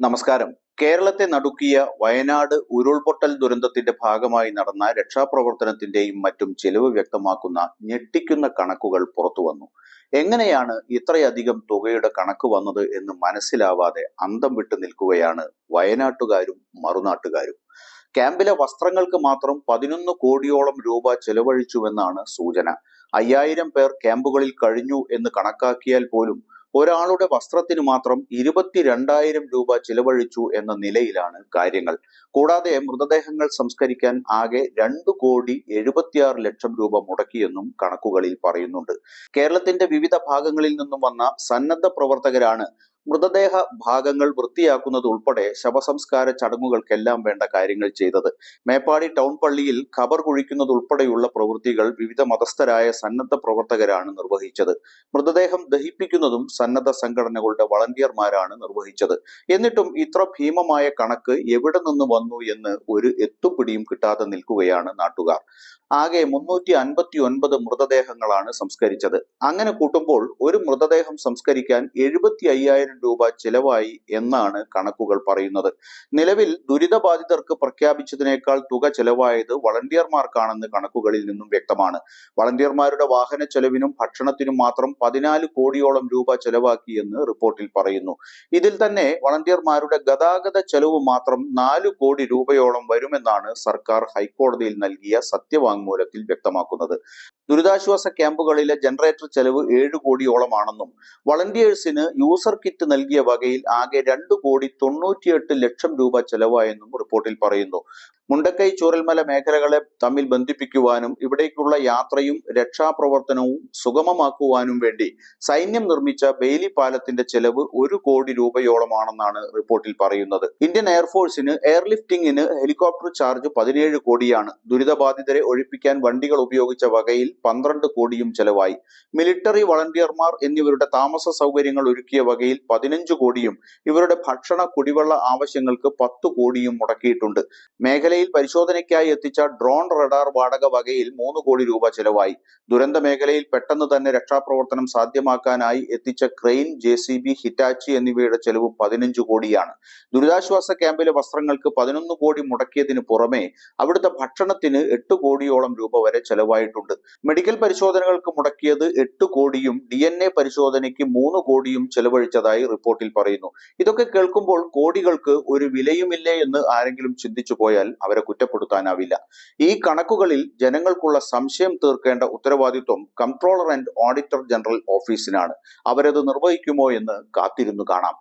നമസ്കാരം. കേരളത്തെ നടുക്കിയ വയനാട് ഉരുൾപൊട്ടൽ ദുരന്തത്തിന്റെ ഭാഗമായി നടന്ന രക്ഷാപ്രവർത്തനത്തിന്റെയും മറ്റും ചെലവ് വ്യക്തമാക്കുന്ന ഞെട്ടിക്കുന്ന കണക്കുകൾ പുറത്തുവന്നു. എങ്ങനെയാണ് ഇത്രയധികം തുകയുടെ കണക്ക് വന്നത് എന്ന് മനസ്സിലാവാതെ അന്തം വിട്ടു നിൽക്കുകയാണ് വയനാട്ടുകാരും മറുനാട്ടുകാരും. ക്യാമ്പിലെ വസ്ത്രങ്ങൾക്ക് മാത്രം 11 കോടിയോളം രൂപ ചെലവഴിച്ചുവെന്നാണ് സൂചന. 5000 പേർ ക്യാമ്പുകളിൽ കഴിഞ്ഞു എന്ന് കണക്കാക്കിയാൽ പോലും ഒരാളുടെ വസ്ത്രത്തിന് മാത്രം 22,000 രൂപ ചിലവഴിച്ചു എന്ന നിലയിലാണ് കാര്യങ്ങൾ. കൂടാതെ മൃതദേഹങ്ങൾ സംസ്കരിക്കാൻ ആകെ 2,76,00,000 രൂപ മുടക്കിയെന്നും കണക്കുകളിൽ പറയുന്നുണ്ട്. കേരളത്തിന്റെ വിവിധ ഭാഗങ്ങളിൽ നിന്നും വന്ന സന്നദ്ധ പ്രവർത്തകരാണ് മൃതദേഹ ഭാഗങ്ങൾ വൃത്തിയാക്കുന്നത് ഉൾപ്പെടെ ശവസംസ്കാര ചടങ്ങുകൾക്കെല്ലാം വേണ്ട കാര്യങ്ങൾ ചെയ്തത്. മേപ്പാടി ടൗൺ പള്ളിയിൽ ഖബർ കുഴിക്കുന്നത് ഉൾപ്പെടെയുള്ള പ്രവൃത്തികൾ വിവിധ മതസ്ഥരായ സന്നദ്ധ പ്രവർത്തകരാണ് നിർവഹിച്ചത്. മൃതദേഹം ദഹിപ്പിക്കുന്നതും സന്നദ്ധ സംഘടനകളുടെ വളണ്ടിയർമാരാണ് നിർവഹിച്ചത്. എന്നിട്ടും ഇത്ര ഭീമമായ കണക്ക് എവിടെ നിന്ന് വന്നു എന്ന് ഒരു എത്തുപിടിയും കിട്ടാതെ നിൽക്കുകയാണ് നാട്ടുകാർ. ആകെ 359 മൃതദേഹങ്ങളാണ് സംസ്കരിച്ചത്. അങ്ങനെ കൂട്ടുമ്പോൾ ഒരു മൃതദേഹം സംസ്കരിക്കാൻ 75,000 രൂപ ചിലവായി എന്നാണ് കണക്കുകൾ പറയുന്നത്. നിലവിൽ ദുരിതബാധിതർക്ക് പ്രഖ്യാപിച്ചതിനേക്കാൾ തുക ചെലവായത് വളണ്ടിയർമാർക്കാണെന്ന് കണക്കുകളിൽ നിന്നും വ്യക്തമാണ്. വളണ്ടിയർമാരുടെ വാഹന ചെലവിനും ഭക്ഷണത്തിനും മാത്രം 14 കോടിയോളം രൂപ ചെലവാക്കിയെന്ന് റിപ്പോർട്ടിൽ പറയുന്നു. ഇതിൽ തന്നെ വളണ്ടിയർമാരുടെ ഗതാഗത ചെലവ് മാത്രം 4 കോടി രൂപയോളം വരുമെന്നാണ് സർക്കാർ ഹൈക്കോടതിയിൽ നൽകിയ സത്യവാങ്മൂലത്തിൽ വ്യക്തമാക്കുന്നത്. ദുരിതാശ്വാസ ക്യാമ്പുകളിലെ ജനറേറ്റർ ചെലവ് 7 കോടിയോളമാണെന്നും വളണ്ടിയേഴ്സിന് യൂസർ കിറ്റ് നൽകിയ വകയിൽ ആകെ 2,98,00,000 രൂപ ചെലവായെന്നും റിപ്പോർട്ടിൽ പറയുന്നു. മുണ്ടക്കൈ ചൂരൽമല മേഖലകളെ തമ്മിൽ ബന്ധിപ്പിക്കുവാനും ഇവിടേക്കുള്ള യാത്രയും രക്ഷാപ്രവർത്തനവും സുഗമമാക്കുവാനും വേണ്ടി സൈന്യം നിർമ്മിച്ച ബെയിലി പാലത്തിന്റെ ചെലവ് 1 കോടി രൂപയോളമാണെന്നാണ് റിപ്പോർട്ടിൽ പറയുന്നത്. ഇന്ത്യൻ എയർഫോഴ്സിന് എയർലിഫ്റ്റിംഗിന് ഹെലികോപ്റ്റർ ചാർജ് 17 കോടിയാണ്. ദുരിതബാധിതരെ ഒഴിപ്പിക്കാൻ വണ്ടികൾ ഉപയോഗിച്ച വകയിൽ 12 കോടിയും ചെലവായി. മിലിറ്ററി വളണ്ടിയർമാർ എന്നിവരുടെ താമസ സൗകര്യങ്ങൾ ഒരുക്കിയ വകയിൽ 15 കോടിയും ഇവരുടെ ഭക്ഷണ കുടിവെള്ള ആവശ്യങ്ങൾക്ക് 10 കോടിയും മുടക്കിയിട്ടുണ്ട്. മേഖലയിൽ പരിശോധനയ്ക്കായി എത്തിച്ച ഡ്രോൺ റഡാർ വാടക വകയിൽ 3 കോടി രൂപ ചെലവായി. ദുരന്ത മേഖലയിൽ പെട്ടെന്ന് തന്നെ രക്ഷാപ്രവർത്തനം സാധ്യമാക്കാനായി എത്തിച്ച ക്രെയിൻ, JCB, ഹിറ്റാച്ചി എന്നിവയുടെ ചെലവ് 15 കോടിയാണ്. ദുരിതാശ്വാസ ക്യാമ്പിലെ വസ്ത്രങ്ങൾക്ക് 11 കോടി മുടക്കിയതിന് പുറമെ അവിടുത്തെ ഭക്ഷണത്തിന് 8 കോടിയോളം രൂപ വരെ ചെലവായിട്ടുണ്ട്. മെഡിക്കൽ പരിശോധനകൾക്ക് മുടക്കിയത് 8 കോടിയും DNA പരിശോധനയ്ക്ക് 3 കോടിയും ചെലവഴിച്ചതായി റിപ്പോർട്ടിൽ പറയുന്നു. ഇതൊക്കെ കേൾക്കുമ്പോൾ കോടികൾക്ക് ഒരു വിലയുമില്ലേ എന്ന് ആരെങ്കിലും ചിന്തിച്ചു പോയാൽ അവരെ കുറ്റപ്പെടുത്താനാവില്ല. ഈ കണക്കുകളിൽ ജനങ്ങൾക്കുള്ള സംശയം തീർക്കേണ്ട ഉത്തരവാദിത്വം കംട്രോളർ ആൻഡ് ഓഡിറ്റർ ജനറൽ ഓഫീസിനാണ്. അവരത് നിർവഹിക്കുമോ എന്ന് കാത്തിരുന്നു കാണാം.